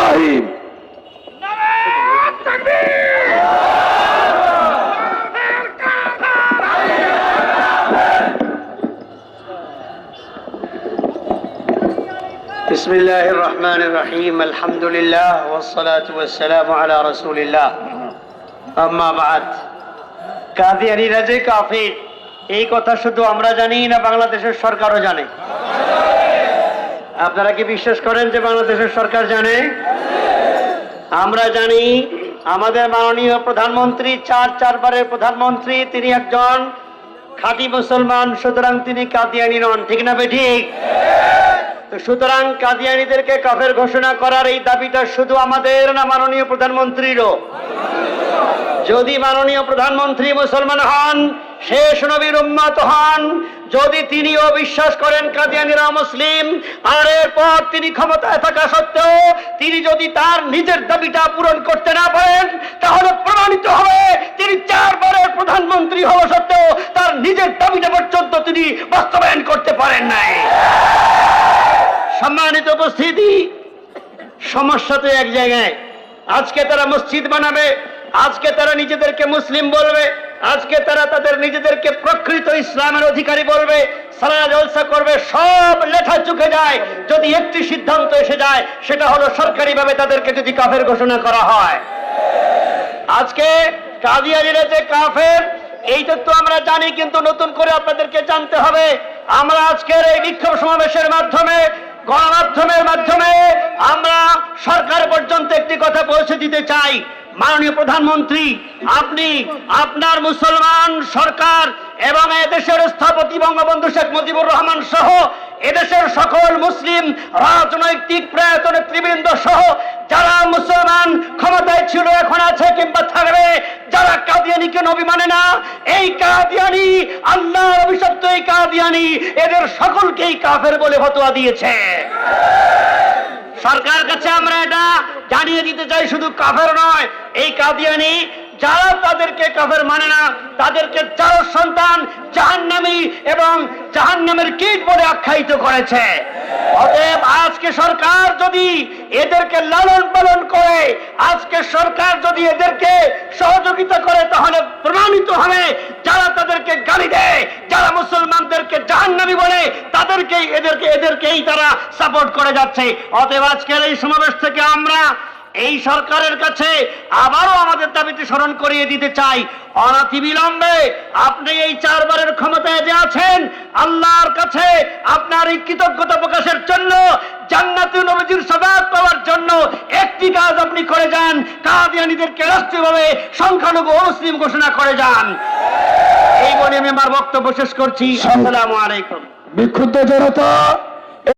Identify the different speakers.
Speaker 1: ইব্রাহিম।
Speaker 2: بسم الله الرحمن الرحيم الحمد لله والصلاة والسلام على رسول الله أما بعد কাদিয়ানীরা যে কাফির এই কথা শুধু আমরা জানি না বাংলাদেশের সরকারও জানে। আপনারা কি বিশ্বাস করেন যে বাংলাদেশের সরকার জানে? আমরা জানি। আমাদের মাননীয় প্রধানমন্ত্রী চারবারের প্রধানমন্ত্রী, তিনি একজন খাঁটি মুসলমান, সুতরাং তিনি কাদিয়ানী নন, ঠিক না বেঠিক? সুতরাং কাদিয়ানীদেরকে কাফের ঘোষণা করার এই দাবিটা শুধু আমাদের না মাননীয় প্রধানমন্ত্রীরও? যদি মাননীয় প্রধানমন্ত্রী মুসলমান হন, শেষ নবীর উম্মত হন, যদি তিনিও বিশ্বাস করেন কাদিয়ানীরা মুসলিম, আর এরপর তিনি ক্ষমতায় থাকা সত্ত্বেও তিনি যদি তার নিজের দাবিটা পূরণ করতে না পারেন, তাহলে প্রমাণিত হবে তিনি চারবারের প্রধানমন্ত্রী হওয়া সত্ত্বেও তার নিজের দাবিটা পর্যন্ত তিনি বাস্তবায়ন করতে পারেন নাই। সম্মানিত উপস্থিতি, সমস্যা তো এক জায়গায়। আজকে তারা মসজিদ বানাবে, আজকে তারা নিজেদেরকে মুসলিম বলবে, আজকে তারা তাদের নিজেদেরকে প্রকৃত ইসলামের অধিকারী বলবে, সালাত জলসা করবে, সব লেখা চুকে যায় যদি একটি সিদ্ধান্ত এসে যায়, সেটা হলো সরকারিভাবে তাদেরকে যদি কাফের ঘোষণা করা হয়। আজকে কাদিয়ানীরা যে কাফের এইটা তো আমরা জানি, কিন্তু নতুন করে আপনাদেরকে জানতে হবে। আমরা আজকের এই বিক্ষোভ সমাবেশের মাধ্যমে, গণমাধ্যমের মাধ্যমে আমরা সরকার পর্যন্ত একটি কথা পৌঁছে দিতে চাই। মাননীয় প্রধানমন্ত্রী, আপনি আপনার মুসলমান সরকার এবং এদেশের স্থপতি বঙ্গবন্ধু শেখ মুজিবুর রহমান সহ এদেশের সকল মুসলিম রাজনৈতিক প্রয়াত নেতৃবৃন্দ সহ যারা মুসলমান ক্ষমতায় ছিল, এখন আছে কিংবা থাকবে, যারা কাদিয়ানীকে নবী মানে না, এই কাদিয়ানী, আল্লাহর অভিশপ্ত এই কাদিয়ানী, এদের সকলকেই কাফের বলে ফতোয়া দিয়েছে। সরকারের কাছে আমরা এটা জানিয়ে দিতে চাই, শুধু কাফের নয়, এই কাদিয়ানী যারা তাদেরকে কাফের মানে না, তাদেরকে চার সন্তান জাহান্নামী এবং জাহান্নামের কীট বলে আখ্যায়িত করেছে। অতএব আজকে সরকার যদি এদেরকে লালন পালন করে, আজকে সরকার যদি এদেরকে সহযোগিতা করে, তাহলে প্রমাণিত হবে যারা তাদেরকে গালি দেয়, যারা মুসলমানদেরকে জাহান্নামী বলে, তাদেরকেই এদেরকেই তারা সাপোর্ট করে যাচ্ছে। অতএব আজকের এই সমাবেশ থেকে আমরা এই সরকারের কাছে আবারও আমাদের দাবিটি স্মরণ করিয়ে দিতে চাই, অনতিবিলম্বে আপনি এই চারবারের ক্ষমতায় যে আছেন, আল্লাহর কাছে আপনার এই কৃতজ্ঞতা প্রকাশের জন্য, জান্নাতে নবীজির শাফাআত পাওয়ার জন্য একটি কাজ আপনি করে যান, কাদিয়ানীদেরকে রাষ্ট্রীয়ভাবে সংখ্যালঘু অমুসলিম ঘোষণা করে যান। এই বলে আমি আমার বক্তব্য শেষ করছি। আসসালামু আলাইকুম।
Speaker 1: বিক্ষুব্ধ জনতা